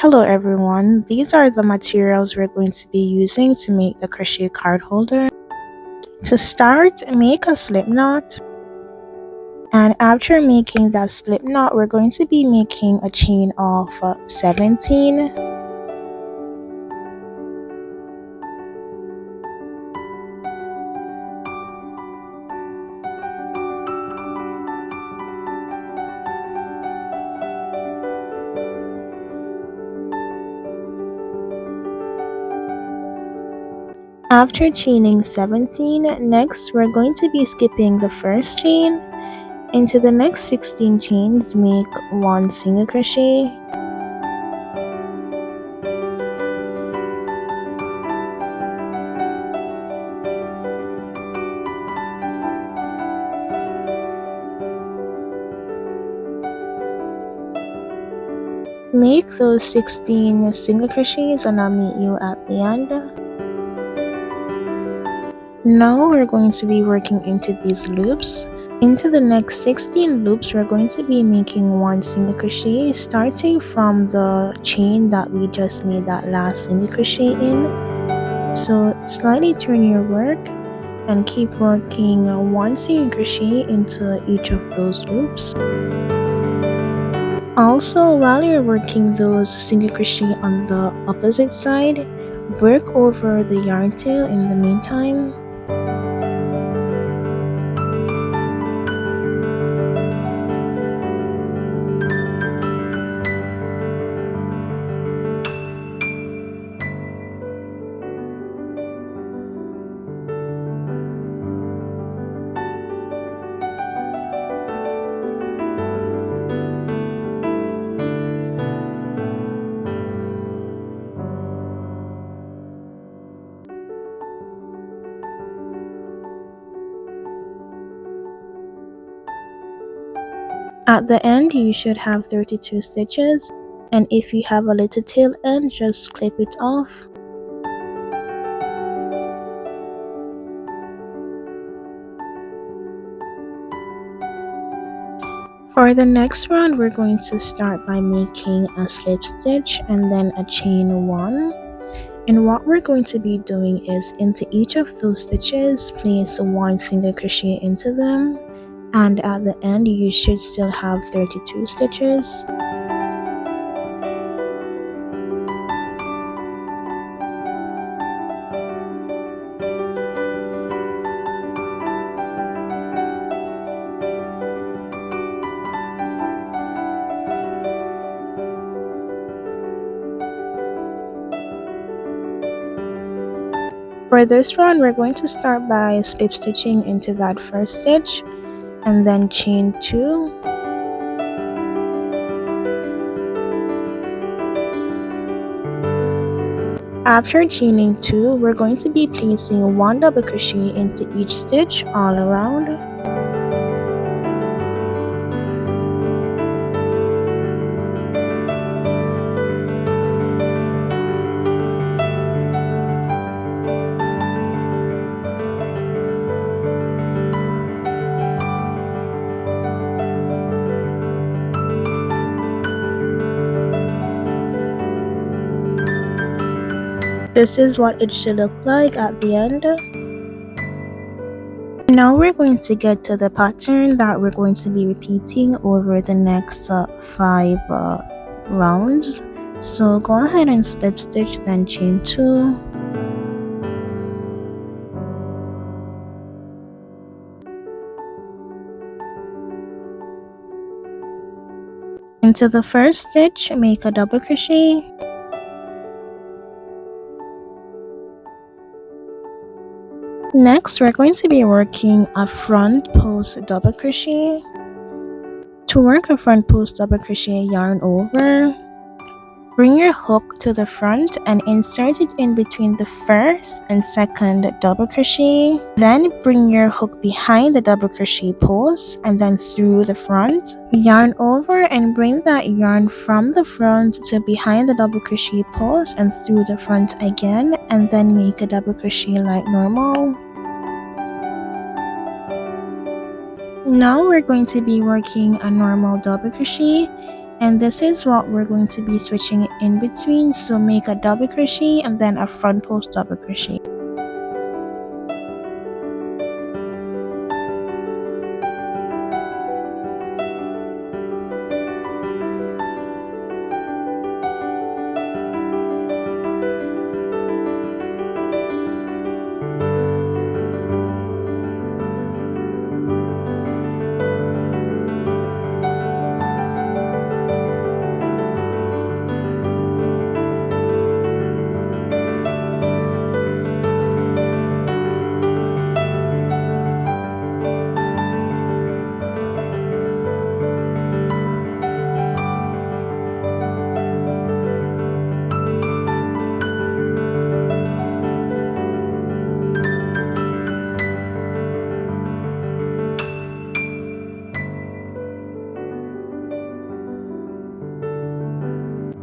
Hello everyone, these are the materials we're going to be using to make the crochet card holder. To start, make a slip knot, and after making that slip knot, we're going to be making a chain of 17. After chaining 17, next we're going to be skipping the first chain. Into the next 16 chains, make 1 single crochet. Make those 16 single crochets and I'll meet you at the end. Now we're going to be working into these loops. Into the next 16 loops, we're going to be making 1 single crochet starting from the chain that we just made that last single crochet in. So slightly turn your work and keep working 1 single crochet into each of those loops. Also, while you're working those single crochet on the opposite side, work over the yarn tail in the meantime. At the end, you should have 32 stitches, and if you have a little tail end, just clip it off. For the next round, we're going to start by making a slip stitch and then a chain 1. And what we're going to be doing is into each of those stitches, place 1 single crochet into them, and at the end you should still have 32 stitches. For this round, we're going to start by slip stitching into that first stitch and then chain 2. After chaining 2, we're going to be placing 1 double crochet into each stitch all around. This is what it should look like at the end. Now we're going to get to the pattern that we're going to be repeating over the next 5 rounds. So go ahead and slip stitch, then chain 2. Into the first stitch, make a double crochet. Next, we're going to be working a front post double crochet. To work a front post double crochet, yarn over. Bring your hook to the front and insert it in between the first and second double crochet. Then bring your hook behind the double crochet post and then through the front. Yarn over and bring that yarn from the front to behind the double crochet post and through the front again, and then make a double crochet like normal. Now we're going to be working a normal double crochet and this is what we're going to be switching in between. So make a double crochet and then a front post double crochet.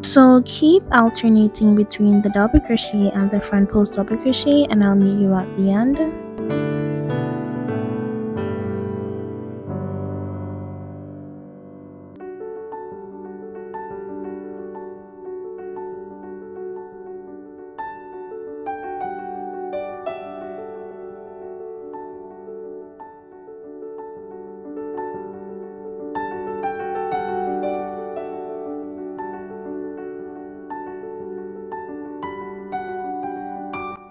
So keep alternating between the double crochet and the front post double crochet, and I'll meet you at the end.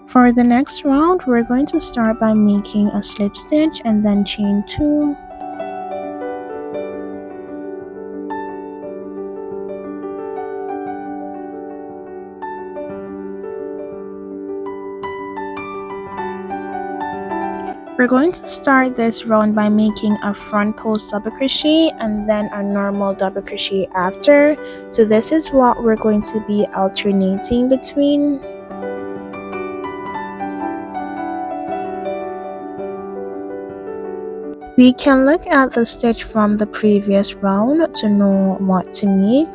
For the next round, we're going to start by making a slip stitch and then chain 2. We're going to start this round by making a front post double crochet and then a normal double crochet after. So this is what we're going to be alternating between. We can look at the stitch from the previous round to know what to make.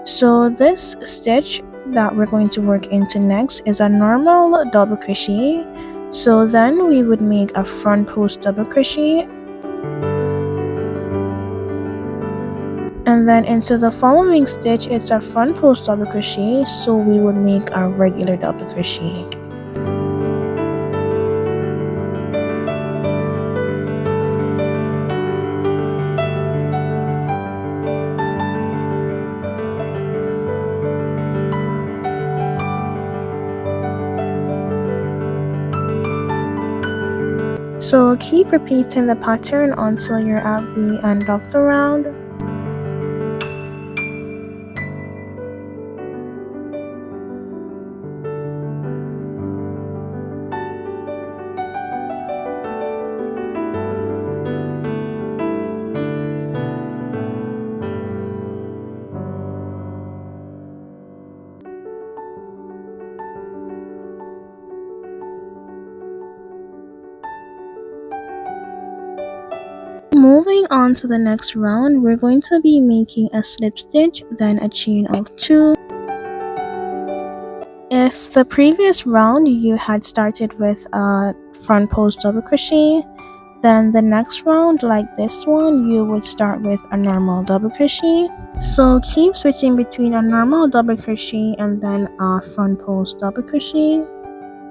So this stitch that we're going to work into next is a normal double crochet. So then we would make a front post double crochet, and then into the following stitch it's a front post double crochet, so we would make a regular double crochet. So keep repeating the pattern until you're at the end of the round. Moving on to the next round, we're going to be making a slip stitch, then a chain of 2. If the previous round you had started with a front post double crochet, then the next round, like this one, you would start with a normal double crochet. So keep switching between a normal double crochet and then a front post double crochet.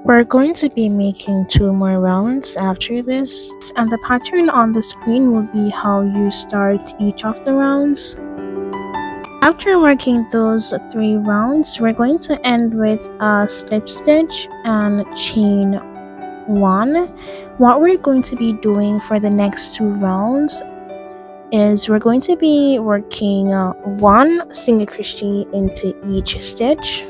We're going to be making 2 more rounds after this, and the pattern on the screen will be how you start each of the rounds. After working those 3 rounds, we're going to end with a slip stitch and chain 1. What we're going to be doing for the next 2 rounds is we're going to be working 1 single crochet into each stitch.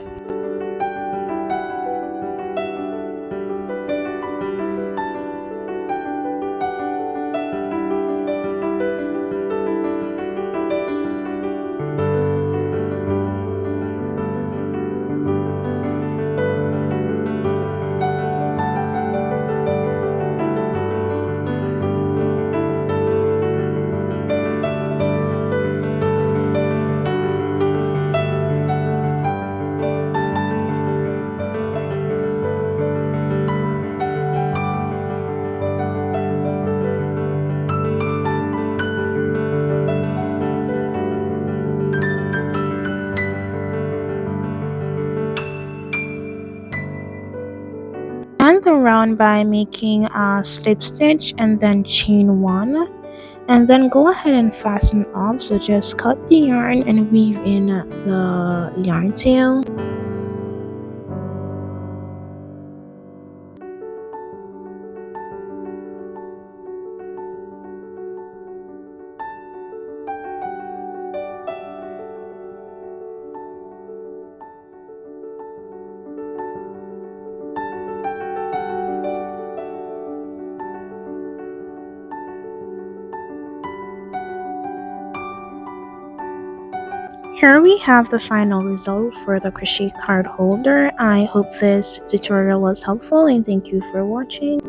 End the round by making a slip stitch and then chain one, and then go ahead and fasten up. So just cut the yarn and weave in the yarn tail. Here we have the final result for the crochet card holder. I hope this tutorial was helpful and thank you for watching.